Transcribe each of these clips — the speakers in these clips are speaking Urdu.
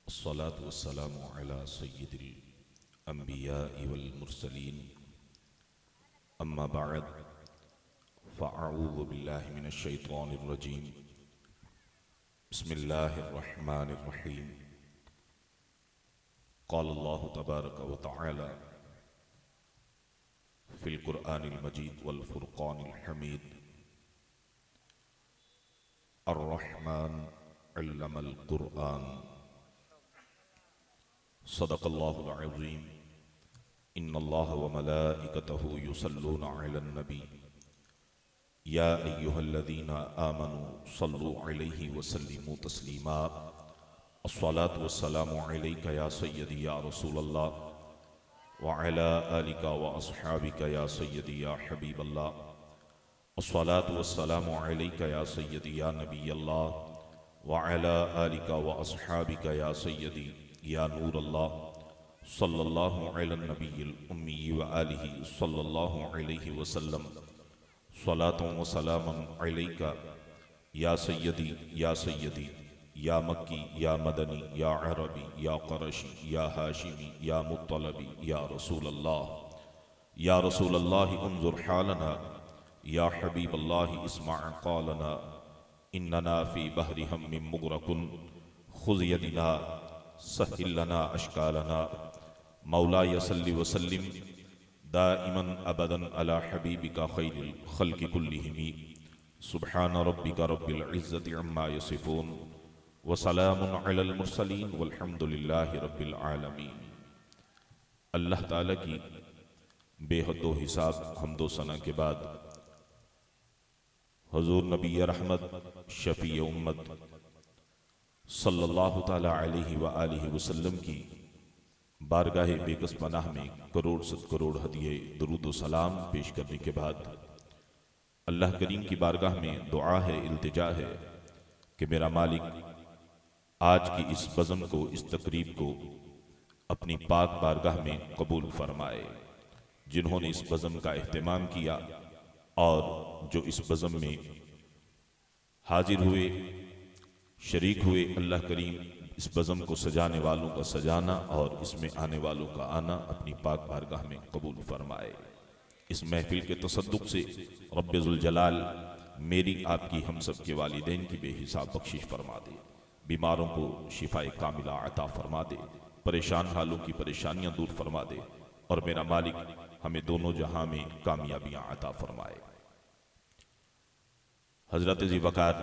الصلاة والسلام على سيد الأنبياء والمرسلين أما بعد فأعوذ بالله من الشيطان الرجيم بسم الله الرحمن الرحيم قال الله تبارك وتعالى في القرآن المجيد والفرقان الحميد الرحمن علم القرآن صدق الله العظيم إن الله وملائكته يصلون على النبي يا أيها الذين آمنوا صلوا عليه وسلموا تسليما الصلاة والسلام عليك يا سيدي يا رسول الله وعلى آلك وأصحابك يا سيدي يا حبيب الله الصلاة والسلام عليك يا سيدي يا نبي الله وعلى آلك وأصحابك يا سيدي يا نور الله صلى الله على النبي الأمي وآله صلى الله عليه وسلم صلاة وسلاما عليك يا سيدي يا سيدي يا مكي يا مدني يا عربي يا قرشي يا هاشمي يا مطلبي يا رسول الله يا رسول الله انظر حالنا يا حبيب الله اسمع قالنا إننا في بحر هم مغرق خذ يدنا سهل لنا أشكالنا مولاي صل وسلم دائما أبدا على حبيبك خير الخلق كلهم سبحان ربك رب العزة عما يصفون وسلام على المرسلين والحمد لله رب العالمين۔ اللہ تعالیٰ کی بے حد و حساب حمد و ثنا کے بعد حضور نبی رحمت شفیع امت صلی اللہ تعالیٰ علیہ وآلہ وسلم کی بارگاہ بے کس پناہ میں کروڑ ست کروڑ ہدیے درود و سلام پیش کرنے کے بعد اللہ کریم کی بارگاہ میں دعا ہے، التجا ہے کہ میرا مالک آج کی اس بزم کو، اس تقریب کو اپنی پاک بارگاہ میں قبول فرمائے۔ جنہوں نے اس بزم کا اہتمام کیا اور جو اس بزم میں حاضر ہوئے، شریک ہوئے، اللہ کریم اس بزم کو سجانے والوں کا سجانا اور اس میں آنے والوں کا آنا اپنی پاک بارگاہ میں قبول فرمائے۔ اس محفل کے تصدق سے رب ذوالجلال میری، آپ کی، ہم سب کے والدین کی بے حساب بخشش فرما دے، بیماروں کو شفاء کاملہ عطا فرما دے، پریشان حالوں کی پریشانیاں دور فرما دے، اور میرا مالک ہمیں دونوں جہاں میں کامیابیاں عطا فرمائے۔ حضرت ذی وقار،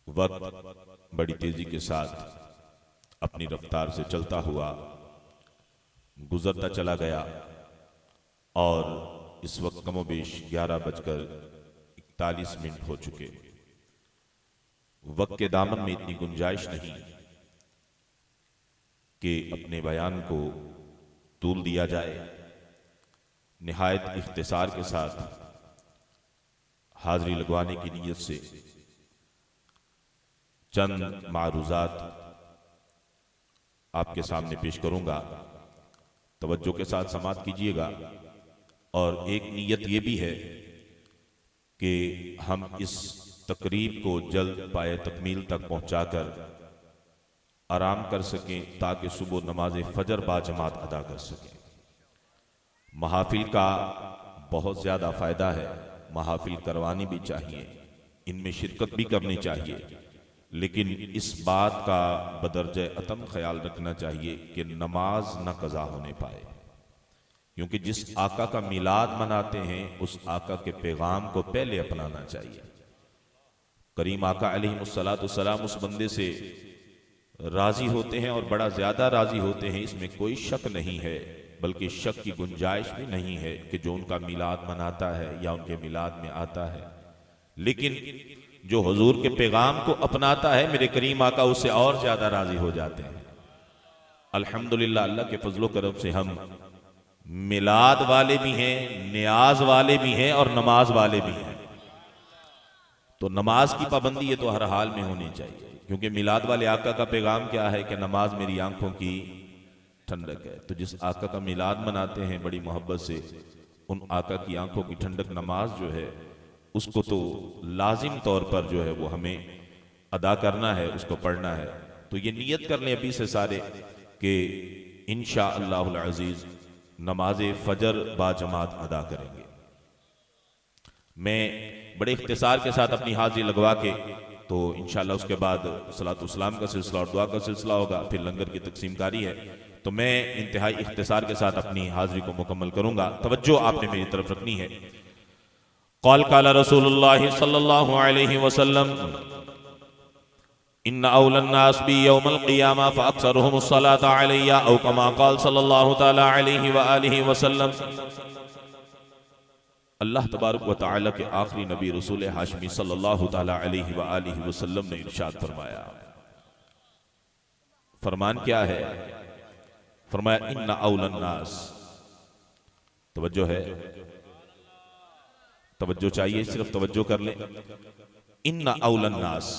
وقت بڑی تیزی کے ساتھ اپنی رفتار سے چلتا ہوا گزرتا چلا گیا اور اس وقت کم و بیش 11:41 ہو چکے۔ وقت کے دامن میں اتنی گنجائش نہیں کہ اپنے بیان کو طول دیا جائے۔ نہایت اختصار کے ساتھ حاضری لگوانے کی نیت سے چند معروضات آپ کے سامنے پیش کروں گا، توجہ کے ساتھ سماعت کیجیے گا۔ اور ایک نیت یہ بھی ہے کہ ہم اس تقریب کو جلد پائے تکمیل تک پہنچا کر آرام کر سکیں تاکہ صبح نماز فجر با جماعت ادا کر سکیں۔ محافل کا بہت زیادہ فائدہ ہے، محافل کروانی بھی چاہیے، ان میں شرکت بھی کرنی چاہیے، لیکن اس بات کا بدرجہ اتم خیال رکھنا چاہیے کہ نماز نہ قضا ہونے پائے، کیونکہ جس آقا کا میلاد مناتے ہیں اس آقا کے پیغام کو پہلے اپنانا چاہیے۔ کریم آقا علیہ السلام اس بندے سے راضی ہوتے ہیں اور بڑا زیادہ راضی ہوتے ہیں، اس میں کوئی شک نہیں ہے، بلکہ شک کی گنجائش بھی نہیں ہے کہ جو ان کا میلاد مناتا ہے یا ان کے میلاد میں آتا ہے، لیکن جو حضور کے پیغام کو اپناتا ہے میرے کریم آقا اس سے اور زیادہ راضی ہو جاتے ہیں۔ الحمدللہ اللہ کے فضل و کرم سے ہم میلاد والے بھی ہیں، نیاز والے بھی ہیں اور نماز والے بھی ہیں۔ تو نماز کی پابندی یہ تو ہر حال میں ہونی چاہیے، کیونکہ میلاد والے آقا کا پیغام کیا ہے کہ نماز میری آنکھوں کی ٹھنڈک ہے۔ تو جس آقا کا میلاد مناتے ہیں بڑی محبت سے، ان آقا کی آنکھوں کی ٹھنڈک نماز جو ہے اس کو تو لازم طور پر جو ہے وہ ہمیں ادا کرنا ہے، اس کو پڑھنا ہے۔ تو یہ نیت کر لیں ابھی سے سارے کہ انشاءاللہ العزیز نماز فجر با جماعت ادا کریں گے۔ میں بڑے اختصار کے ساتھ اپنی حاضری لگوا کے تو انشاءاللہ اس کے بعد صلاۃ والسلام کا سلسلہ اور دعا کا سلسلہ ہوگا، پھر لنگر کی تقسیم کاری ہے، تو میں انتہائی اختصار کے ساتھ اپنی حاضری کو مکمل کروں گا۔ توجہ آپ نے میری طرف رکھنی ہے۔ قال قال رسول اللہ صلی اللہ علیہ وسلم ان اول الناس بی یوم القیامہ فاکثرهم الصلاة علی او کما قال صلی اللہ تعالی علیہ وآلہ وسلم۔ اللہ تبارک و تعالی کے آخری نبی رسول ہاشمی صلی اللہ تعالی علیہ وآلہ وسلم نے ارشاد فرمایا، فرمان کیا ہے؟ فرمایا ان اول الناس، توجہ ہے، توجہ چاہیے، صرف توجہ کر لیں۔ ان اول الناس،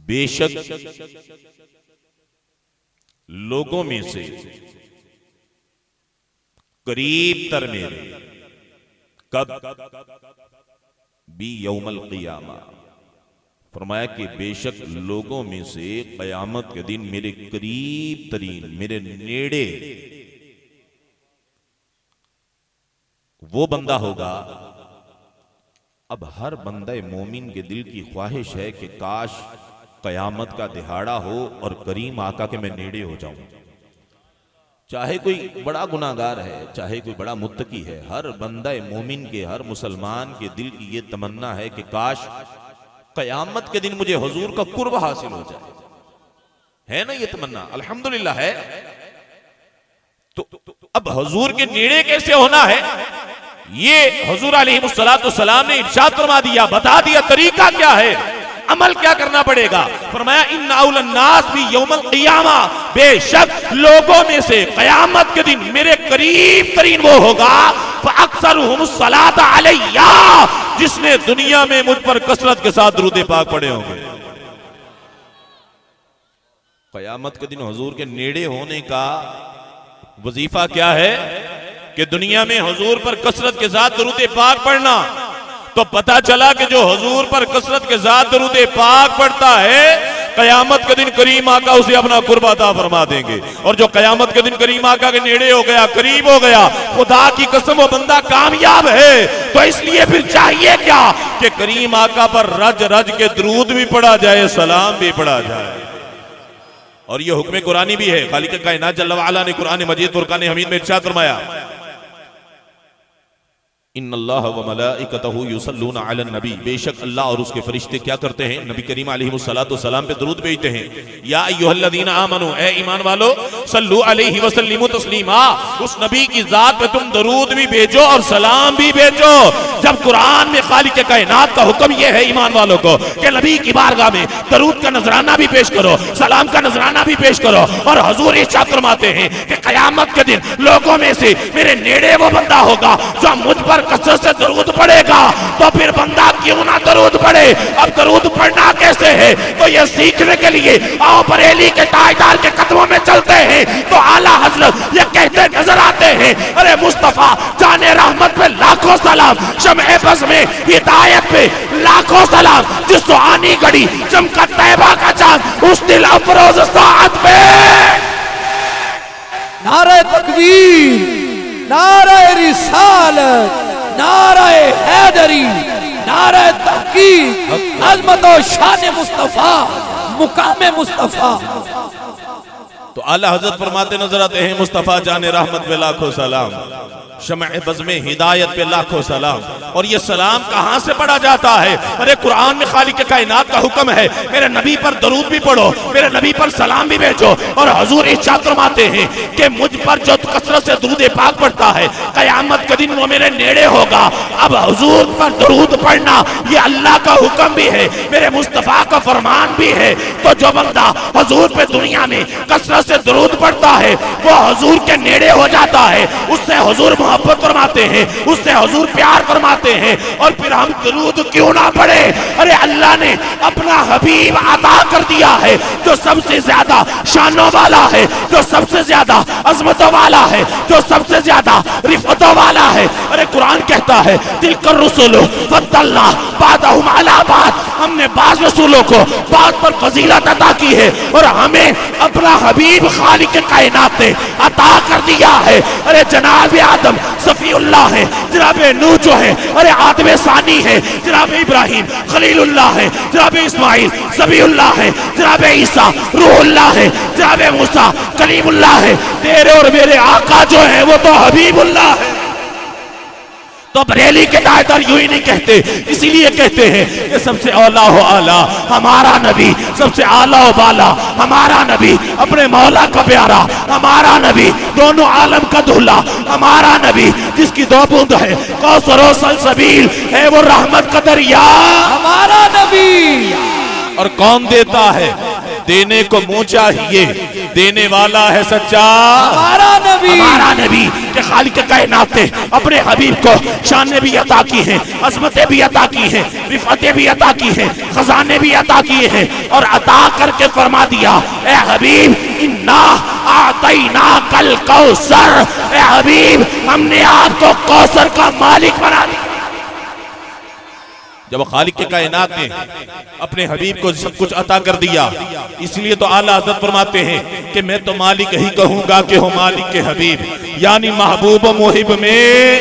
بے شک لوگوں میں سے قریب تر میرے، کب؟ بی یوم القیامہ، فرمایا کہ بے شک لوگوں میں سے قیامت کے دن میرے قریب ترین، میرے نیڑے وہ بندہ ہوگا۔ اب ہر بندہ مومن کے دل کی خواہش ہے کہ کاش قیامت کا دہاڑا ہو اور کریم آقا کے میں نیڑے ہو جاؤں، چاہے کوئی بڑا گناہگار ہے، چاہے کوئی بڑا متقی ہے، ہر بندہ مومن کے، ہر مسلمان کے دل کی یہ تمنا ہے کہ کاش قیامت کے دن مجھے حضور کا قرب حاصل ہو جائے، ہے نا یہ تمنا؟ الحمدللہ ہے۔ تو اب حضور کے نیڑے کیسے ہونا ہے؟ یہ حضور علیہ السلام نے ارشاد فرما دیا، بتا دیا طریقہ کیا ہے، عمل کیا کرنا پڑے گا۔ فرمایا ان اول الناس بھی یوم القیامہ، بے شک لوگوں میں سے قیامت کے دن میرے قریب ترین وہ ہوگا فاکثرهم الصلاۃ علیہ، جس نے دنیا میں مجھ پر کثرت کے ساتھ درود پاک پڑھے ہوں گے۔ قیامت کے دن حضور کے نیڑے ہونے کا وظیفہ کیا ہے؟ کہ دنیا میں حضور پر کثرت کے ساتھ درود پاک پڑھنا۔ تو پتا چلا کہ جو حضور پر کثرت کے ساتھ درود پاک پڑھتا ہے، قیامت کے دن کریم آقا اسے اپنا قرب عطا فرما دیں گے، اور جو قیامت کے دن کریم آقا کے نیڑے ہو گیا، قریب ہو گیا، خدا کی قسم وہ بندہ کامیاب ہے۔ تو اس لیے پھر چاہیے کیا کہ کریم آقا پر رج رج کے درود بھی پڑھا جائے، سلام بھی پڑھا جائے۔ اور یہ حکم قرآنی بھی ہے، خالق کائنات جل وعلا نے قرآن مجید فرقان حمید میں ارشاد فرمایا، ان اللہ و ملائکتہ یصلون علی النبی، بے شک اللہ اور اس کے فرشتے کیا کرتے ہیں؟ نبی کریم علیہ السلام پہ درود بھیجتے ہیں۔ یا ایھا الذین آمنوا، اے ایمان والو، صلو علیہ وسلموا تسلیما، اس نبی کی ذات پہ تم درود بھی بھیجو اور سلام بھی بھیجو۔ جب قرآن میں خالق کائنات کا حکم یہ ہے ایمان والوں کو کہ نبی کی بارگاہ میں درود کا نذرانہ بھی پیش کرو، سلام کا نذرانہ بھی پیش کرو، اور حضور ارشاد فرماتے ہیں کہ قیامت کے دن لوگوں میں سے میرے نیڑے وہ بندہ ہوگا جو مجھ پر کثرت سے درود پڑھے گا، تو پھر بندہ کیوں نہ درود پڑھے؟ اب درود پڑھنا کیسے ہے؟ تو یہ سیکھنے کے لیے آؤ بریلی کے تاجدار کے قدموں میں چلتے ہیں، تو اعلیٰ حضرت یہ کہتے نظر آتے ہیں، ارے مصطفیٰ جان رحمت پہ لاکھوں سلام، شمع بز میں ہدایت پہ لاکھوں سلام، جس سہانی گھڑی چمکا طیبہ کا چاند اس دل افروز ساعت پہ۔ نعرہ تکبیر، نعرہ رسالت، نعرہ حیدری، نعرہ تحقیق، عظمت و شان مصطفیٰ، مقام مصطفیٰ۔ تو اعلیٰ حضرت فرماتے نظر آتے ہیں، مصطفیٰ جان رحمت پہ لاکھوں سلام، شمع بزم ہدایت پہ لاکھوں سلام۔ اور یہ سلام کہاں سے پڑھا جاتا ہے؟ ارے قرآن میں خالق کائنات کا حکم ہے، میرے نبی پر درود بھی پڑھو، میرے نبی پر سلام بھی بھیجو۔ اور حضور ارشاد فرماتے ہیں کہ مجھ پر جو کثرت سے درود پاک پڑھتا ہے، قیامت کے دن وہ میرے نیڑے ہوگا۔ اب حضور پر درود پڑھنا یہ اللہ کا حکم بھی ہے، میرے مصطفیٰ کا فرمان بھی ہے۔ تو جو بندہ حضور پہ دنیا میں کثرت سے درود پڑھتا ہے، وہ حضور کے نیڑے ہو جاتا ہے، اس سے حضور محبت فرماتے ہیں، اس سے حضور پیار فرماتے ہیں، اور پھر ہم درود کیوں نہ پڑھے؟ ارے اللہ نے اپنا حبیب عطا کر دیا ہے جو سب سے زیادہ شانوں والا ہے، جو سب سے زیادہ عظمتوں والا ہے، جو سب سے زیادہ رفعتوں والا ہے۔ ارے قرآن کہتا ہے تلک الرسل فضلنا بعضهم علی بعض، ہم نے بعض رسولوں کو بعض پر فضیلت عطا کی ہے، اور ہمیں اپنا حبیب خالق کائنات نے عطا کر دیا ہے۔ ارے جناب آدم صفی اللہ ہے، جناب نوح جو ہے ارے آدم ثانی ہے، جناب ابراہیم خلیل اللہ ہے، جناب اسماعیل ذبیح اللہ ہے، جناب عیسیٰ روح اللہ ہے، جناب موسیٰ کلیم اللہ ہے، تیرے اور میرے آقا جو ہے وہ تو حبیب اللہ ہے۔ تو بریلی کے دائدار یوں ہی نہیں کہتے، اسی لیے کہتے ہیں کہ سب سے اولیٰ و اعلیٰ ہمارا نبی، سب سے اعلیٰ و بالا ہمارا نبی، اپنے مولا کا پیارا ہمارا نبی، دونوں عالم کا دھلا ہمارا نبی، جس کی دو بوند ہے کوثر و سلسبیل ہے وہ رحمت کا دریا ہمارا نبی۔ اور کون دیتا ہے؟ دینے کو منہ چاہیے، دینے والا ہے سچا ہمارا نبی۔ ہمارا نبی کہ خالق کائنات نے اپنے حبیب کو شانیں بھی عطا کی ہیں، عظمتیں بھی عطا کی ہیں، رفعتیں بھی عطا کی ہیں، خزانے بھی عطا کیے ہیں، اور عطا کر کے فرما دیا اے حبیب انا اعطیناک الکوثر، اے حبیب ہم نے آپ کو کوثر کا مالک بنا دیا۔ جب خالق کائنات نے اپنے حبیب کو سب کچھ عطا کر دیا، اس لیے تو اعلیٰ حضرت فرماتے ہیں کہ میں تو مالک ہی کہوں گا کہ ہو مالک کے حبیب، یعنی محبوب و محب میں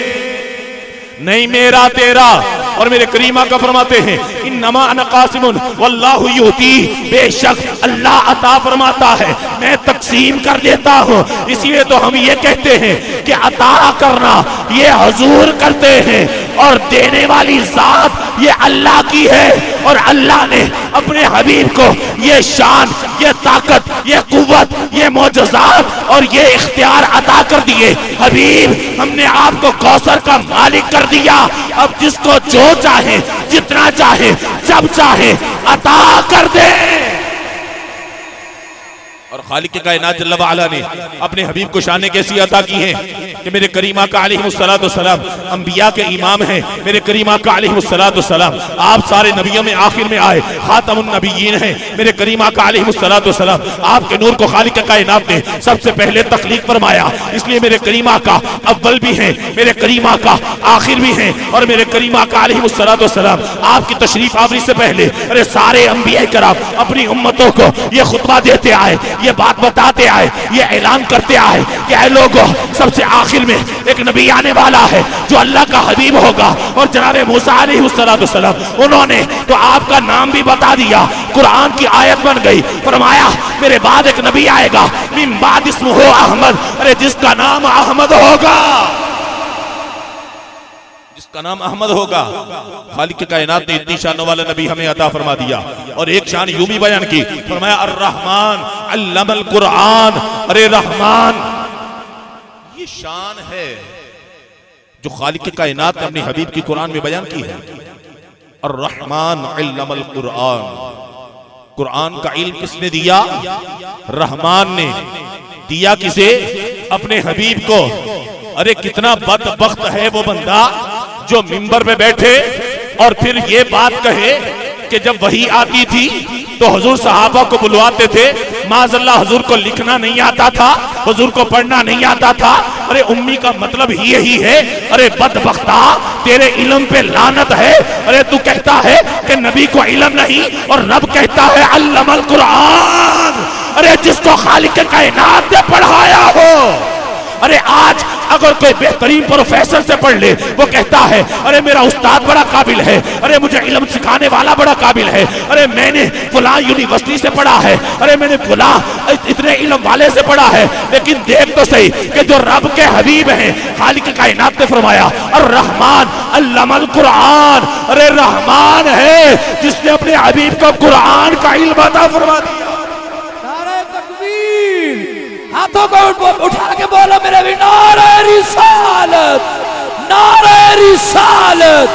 نہیں میرا تیرا۔ اور میرے کریم آقا فرماتے ہیں انما انا قاسم واللہ یؤتی، بے شک اللہ عطا فرماتا ہے میں تقسیم کر دیتا ہوں۔ اس لیے تو ہم یہ کہتے ہیں کہ عطا کرنا یہ حضور کرتے ہیں، اور دینے والی ذات یہ اللہ کی ہے، اور اللہ نے اپنے حبیب کو یہ شان، یہ طاقت، یہ قوت، یہ معجزات اور یہ اختیار عطا کر دیے۔ حبیب ہم نے آپ کو کوثر کا مالک کر دیا، اب جس کو جو چاہے، جتنا چاہے، جب چاہے عطا کر دے۔ اور خالق کائنات جل وعلا نے اپنے حبیب کو شانیں کیسی عطا کی ہیں کہ میرے کریم آقا علیہ السلام انبیاء کے امام ہیں، میرے کریم آقا علیہ السلام آپ سارے نبیوں میں آخر میں آئے، خاتم النبیین ہیں، میرے کریم آقا علیہ السلام آپ کے نور کو خالق کائنات نے سب سے پہلے تخلیق فرمایا، اس لیے میرے کریم آقا اول بھی ہیں، میرے کریم آقا آخر بھی ہیں، اور میرے کریم آقا علیہ السلام آپ کی تشریف آوری سے پہلے ارے سارے انبیاء کرام اپنی امتوں کو یہ خطبہ دیتے آئے، یہ بات بتاتے آئے، یہ اعلان کرتے آئے کہ اے لوگو سب سے آخر میں ایک نبی آنے والا ہے جو اللہ کا حبیب ہوگا، اور جناب موسیٰ علیہ السلام انہوں نے تو آپ کا نام بھی بتا دیا، قرآن کی آیت بن گئی، فرمایا میرے بعد ایک نبی آئے گا من بعد اسمہ احمد، ارے جس کا نام احمد ہوگا، جس کا نام احمد ہوگا۔ خالق کائنات نے اتنی شانوں والا نبی ہمیں عطا فرما دیا، اور ایک شان یوں بھی بیان کی، فرمایا الرحمن علم القرآن، ارے رحمان یہ شان ہے جو خالق کائنات نے اپنے حبیب کی قرآن میں بیان کی ہے۔ الرحمن علم القرآن، قرآن کا علم کس نے دیا؟ رحمان نے دیا۔ کسے؟ اپنے حبیب کو۔ ارے کتنا بدبخت ہے وہ بندہ جو منبر پہ بیٹھے اور پھر یہ بات کہے کہ جب وحی آتی تھی تو حضور صحابہ کو بلواتے تھے، معاذ اللہ حضور کو لکھنا نہیں آتا تھا، حضور کو پڑھنا نہیں آتا تھا۔ ارے امی کا مطلب ہی یہی ہے، ارے بدبختہ تیرے علم پہ لعنت ہے۔ ارے تو کہتا ہے کہ نبی کو علم نہیں، اور رب کہتا ہے علم القرآن، ارے جس کو خالق کائنات نے پڑھایا ہو۔ ارے آج اگر کوئی بہترین پروفیسر سے پڑھ لے، وہ کہتا ہے ارے میرا استاد بڑا قابل ہے، ارے مجھے علم سکھانے والا بڑا قابل ہے، ارے میں نے فلاں یونیورسٹی سے پڑھا ہے، ارے میں نے فلاں اتنے علم والے سے پڑھا ہے۔ لیکن دیکھ تو صحیح کہ جو رب کے حبیب ہیں، خالق کائنات نے فرمایا الرحمن علم القرآن، ارے رحمان ہے جس نے اپنے حبیب کو قرآن کا علم عطا فرما دیا۔ نعرہ تکبیر، ہاتھوں کو اٹھا کے بولو میرے بھی، نعرہ رسالت، نعرہ رسالت،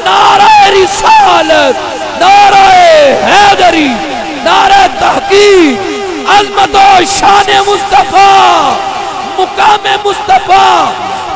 نعرہ رسالت، نعرہ حیدری، نعرہ تحقیق، عظمت و شان مصطفیٰ، مقام مصطفیٰ،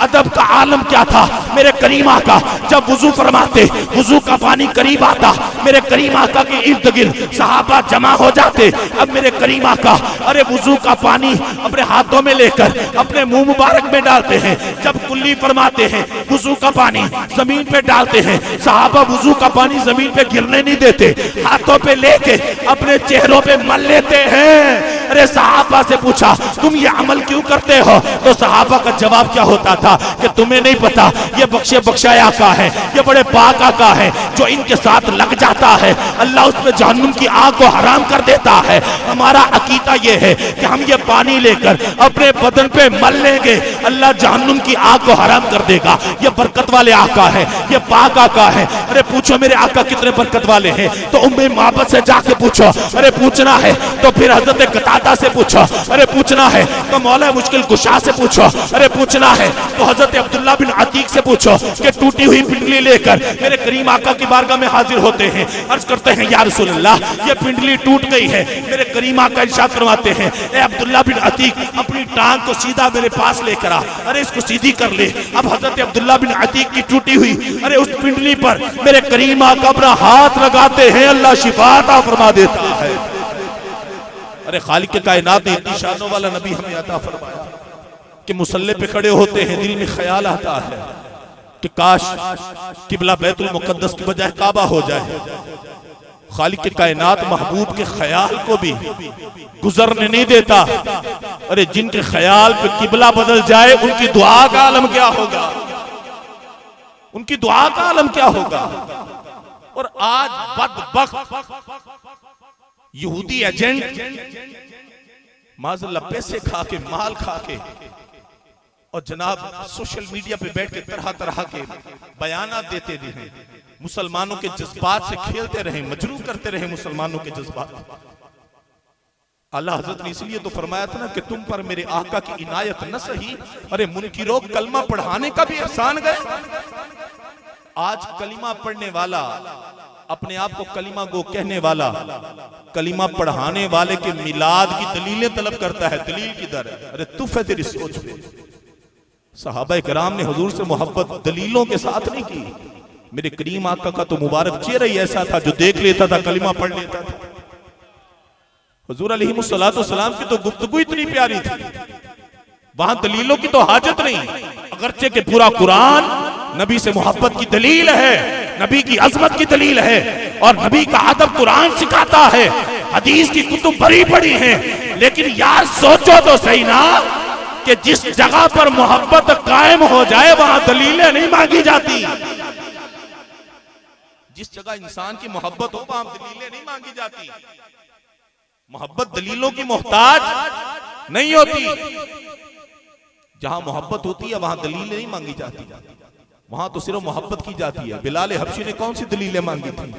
ادب کا عالم کیا تھا میرے کریم آقا جب وضو فرماتے وضو کا پانی قریب آتا میرے کریم آقا کے ارد گرد صحابہ جمع ہو جاتے اب میرے کریم آقا ارے وضو کا پانی اپنے ہاتھوں میں لے کر اپنے منہ مبارک میں ڈالتے ہیں جب کلی فرماتے ہیں وضو کا پانی زمین پہ ڈالتے ہیں صحابہ وضو کا پانی زمین پہ گرنے نہیں دیتے ہاتھوں پہ لے کے اپنے چہروں پہ مل لیتے ہیں ارے صحابہ سے پوچھا تم یہ عمل کیوں کرتے ہو تو صحابہ کا جواب کیا ہوتا تھا کہ تمہیں نہیں پتا یہ بخشے بخشائے آقا ہے یہ بڑے پاک آقا ہے جو ان کے ساتھ لگ جاتا ہے اللہ اس میں جہنم کی آگ کو حرام کر دیتا ہے ہمارا عقیدہ یہ ہے کہ ہم یہ پانی لے کر اپنے بدن پہ مل لیں گے اللہ جہنم کی آگ کو حرام کر دے گا یہ برکت والے آقا ہے یہ پاک آقا ہے ارے پوچھو میرے آقا کتنے برکت والے ہیں تو ام معبد سے جا کے پوچھو ارے پوچھنا ہے تو پھر حضرت قتادہ سے پوچھو ارے پوچھنا ہے تو مولا مشکل کشا سے پوچھو ارے پوچھنا ہے تو حضرت عبداللہ بن عتیق سے پوچھو کہ ٹوٹی ہوئی پنڈلی لے کر میرے کریم آقا کی بارگاہ میں حاضر ہوتے ہیں عرض کرتے ہیں یا رسول اللہ یہ پنڈلی ٹوٹ گئی ہے میرے کریم آقا ارشاد فرماتے ہیں اے عبداللہ بن عتیق اپنی ٹانگ کو سیدھا میرے پاس لے کر آ ارے اس کو سیدھی کر لے اب حضرت عبداللہ بن عتیق کی ٹوٹی ہوئی ارے اس پنڈلی پر میرے کریم آقا اپنا ہاتھ لگاتے ہیں اللہ شفا عطا فرما دیتا ہے ارے خالق کے کائنات نے اتنی شانوں والا نبی ہمیں عطا فرمایا کہ مصلی پہ کھڑے ہوتے ہیں دل میں خیال آتا ہے کہ کاش قبلہ بیت المقدس کی بجائے کعبہ ہو جائے خالق کے کائنات محبوب کے خیال کو بھی گزرنے نہیں دیتا ارے جن کے خیال پہ قبلہ بدل جائے ان کی دعا کا عالم کیا ہوگا ان کی دعا کا عالم کیا ہوگا اور آج بدبخت یہودی ایجنٹ معاذ اللہ پیسے کھا کے مال کھا کے اور جناب سوشل میڈیا پہ بیٹھ کے طرح طرح کے بیانات دیتے رہے مسلمانوں کے جذبات سے کھیلتے رہے مجروح کرتے رہے مسلمانوں کے جذبات اللہ حضرت نے اس لیے تو فرمایا تھا نا کہ تم پر میرے آقا کی عنایت نہ سہی ارے منکروں کلمہ پڑھانے کا بھی احسان گئے آج کلمہ پڑھنے والا اپنے آپ کو کلمہ گو کہنے والا کلمہ پڑھانے والے کے میلاد کی دلیلیں طلب کرتا ہے دلیل کی در ارے تف ہے تیری سوچ پہ صحابہ کرام نے حضور سے محبت دلیلوں کے ساتھ نہیں کی میرے کریم آقا کا تو مبارک چہرہ ہی ایسا تھا جو دیکھ لیتا تھا کلمہ پڑھ لیتا تھا حضور علیہ السلام کی تو گفتگو اتنی پیاری تھی وہاں دلیلوں کی تو حاجت نہیں اگرچہ کہ پورا قرآن نبی سے محبت کی دلیل ہے نبی کی عظمت کی دلیل ہے اور نبی کا ادب قرآن سکھاتا ہے حدیث کی کتب بڑی بڑی ہیں لیکن یار سوچو تو صحیح نا کہ جس جگہ پر محبت قائم ہو جائے وہاں دلیلیں نہیں مانگی جاتی جس جگہ انسان کی محبت ہو وہاں دلیلیں نہیں مانگی جاتی محبت دلیلوں کی محتاج نہیں ہوتی جہاں محبت ہوتی ہے وہاں دلیلیں نہیں مانگی جاتی وہاں تو صرف محبت کی جاتی ہے بلال حبشی نے کون سی دلیلیں مانگی تھی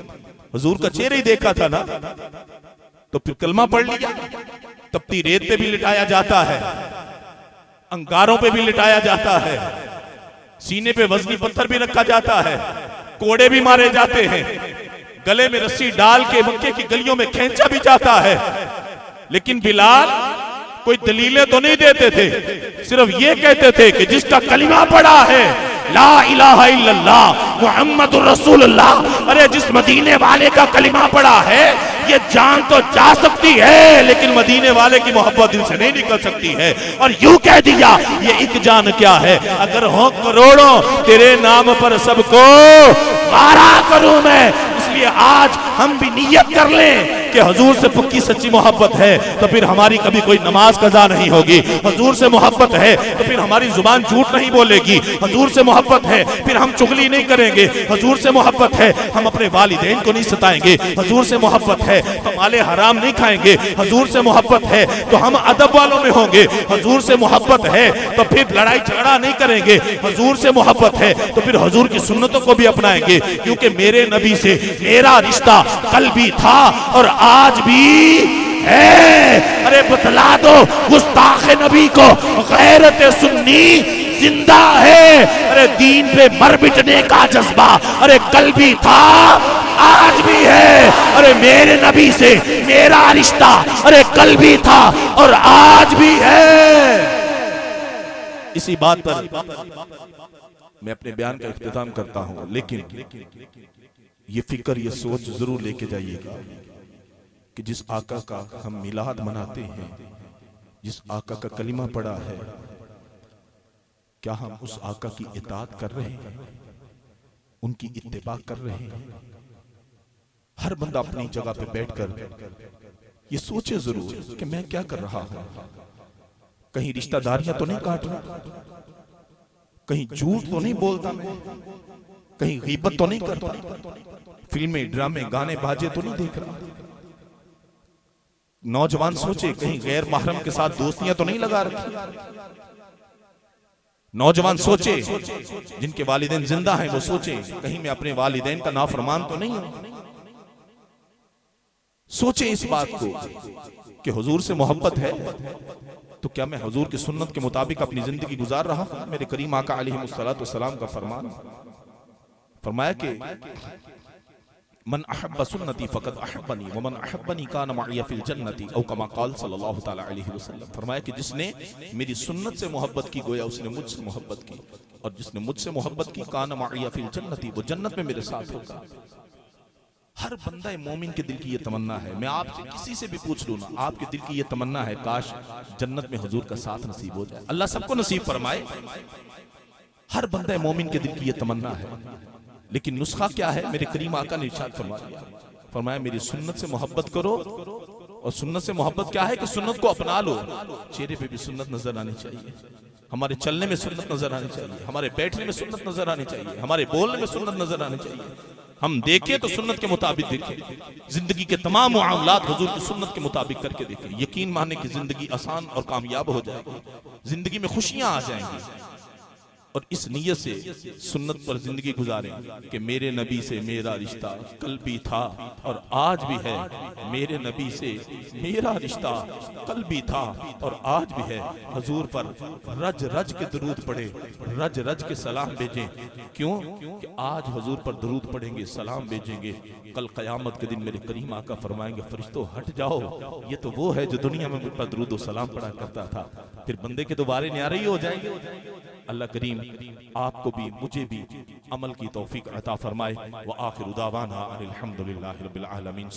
حضور کا چہرہ ہی دیکھا تھا نا تو پھر کلمہ پڑھ لیا تپتی ریت پہ بھی لٹایا جاتا ہے انگاروں پہ بھی لٹایا جاتا ہے سینے پہ وزنی پتھر بھی رکھا جاتا ہے کوڑے بھی مارے جاتے ہیں گلے میں رسی ڈال کے مکے کی گلیوں میں کھینچا بھی جاتا ہے لیکن بلال کوئی دلیلیں تو نہیں دیتے تھے صرف یہ کہتے تھے کہ جس کا کلمہ پڑا ہے لا الہ الا اللہ محمد رسول اللہ ارے جس مدینے والے کا کلمہ پڑا ہے یہ جان تو جا سکتی ہے لیکن مدینے والے کی محبت دل سے نہیں نکل سکتی ہے اور یوں کہہ دیا یہ ایک جان کیا ہے اگر ہوں کروڑوں تیرے نام پر سب کو وارا کروں میں اس لیے آج ہم بھی نیت کر لیں کہ حضور سے پکی سچی محبت ہے تو پھر ہماری کبھی کوئی نماز قضا نہیں ہوگی حضور سے محبت ہے تو پھر ہماری زبان جھوٹ نہیں بولے گی حضور سے محبت ہے پھر ہم چغلی نہیں کریں گے حضور سے محبت ہے ہم اپنے والدین کو نہیں ستائیں گے حضور سے محبت ہے تو مال حرام نہیں کھائیں گے حضور سے محبت ہے تو ہم ادب والوں میں ہوں گے حضور سے محبت ہے تو پھر لڑائی جھگڑا نہیں کریں گے حضور سے محبت ہے تو پھر حضور کی سنتوں کو بھی اپنائیں گے کیونکہ میرے نبی سے میرا رشتہ کل بھی تھا اور آج بھی ہے ارے بتلا دو گستاخ نبی کو غیرت سنی زندہ ہے ارے دین پہ مر مٹنے کا جذبہ ارے کل بھی تھا آج بھی ہے ارے میرے نبی سے میرا رشتہ ارے کل بھی تھا اور آج بھی ہے اسی بات پر میں اپنے بیان کا اختتام کرتا ہوں، لیکن یہ فکر، یہ سوچ ضرور لے کے جائیے گا کہ جس آقا کا ہم میلاد مناتے ہیں، جس آقا کا کلمہ پڑا ہے، کیا ہم اس آقا کی اطاعت کر رہے ہیں، ان کی اتباع کر رہے ہیں؟ ہر بندہ اپنی جگہ پہ بیٹھ کر یہ سوچے ضرور کہ میں کیا کر رہا ہوں، کہیں رشتہ داریاں تو نہیں کاٹ رہا، کہیں جھوٹ تو نہیں بولتا میں، کہیں غیبت تو نہیں کرتا، فلمیں، ڈرامے، گانے، باجے تو نہیں دیکھ رہا۔ نوجوان سوچے کہیں غیر محرم کے ساتھ دوستیاں تو نہیں لگا رکھی۔ نوجوان سوچے جن کے والدین زندہ ہیں وہ سوچے کہیں میں اپنے والدین کا نافرمان تو نہیں ہوں۔ سوچے اس بات کو کہ حضور سے محبت ہے تو کیا میں حضور کی سنت کے مطابق اپنی زندگی گزار رہا ہوں؟ میرے کریم آقا علیہ السلام کا فرمان، فرمایا کہ من احب سنتی فقد احبنی ومن احبنی کان معی فی الجنت، او کما قال صلی اللہ تعالی علیہ وسلم۔ فرمایا کہ جس نے میری سنت سے محبت کی گویا اس نے مجھ سے محبت کی، اور جس نے مجھ سے محبت کی کان معی فی الجنت، وہ جنت میں میرے ساتھ ہوگا۔ ہر بندہ مومن کے دل کی یہ تمنا ہے، میں آپ سے کسی سے بھی پوچھ لوں نا، آپ کے دل کی یہ تمنا ہے کاش جنت میں حضور کا ساتھ نصیب ہو جائے۔ اللہ سب کو نصیب فرمائے۔ ہر بندہ مومن کے دل کی یہ تمنا ہے، لیکن نسخہ کیا ہے؟ میرے کریم آقا نے ارشاد فرمایا، فرمایا میری سنت سے محبت کرو، اور سنت سے محبت کیا ہے کہ سنت کو اپنا لو۔ چہرے پہ بھی سنت نظر آنی چاہیے، ہمارے چلنے میں سنت نظر آنی چاہیے، ہمارے بیٹھنے میں سنت نظر آنی چاہیے، ہمارے بولنے میں سنت نظر آنی چاہیے۔ ہم دیکھیں تو سنت کے مطابق دیکھیں، زندگی کے تمام معاملات حضور کی سنت کے مطابق کر کے دیکھیں، یقین مانے کہ زندگی آسان اور کامیاب ہو جائے گی، زندگی میں خوشیاں آ جائیں گی۔ اور اس نیت سے سنت پر زندگی گزاریں کہ میرے نبی سے میرا رشتہ کل بھی تھا اور آج بھی ہے، میرے نبی سے میرا رشتہ کل بھی تھا اور آج بھی ہے۔ حضور پر رج رج کے درود پڑھیں، رج رج کے سلام بھیجیں۔ کیوں کہ آج حضور پر درود پڑھیں گے، سلام بھیجیں گے، کل قیامت کے دن میرے کریم آقا فرمائیں گے فرشتوں ہٹ جاؤ، یہ تو وہ ہے جو دنیا میں مجھ پر درود و سلام پڑھا کرتا تھا۔ پھر بندے کے دوبارے نیارے ہی ہو جائیں گے۔ اللہ کریم آپ کو بھی مجھے بھی عمل کی توفیق عطا فرمائے۔ وآخر دعوانا ان الحمدللہ رب العالمین۔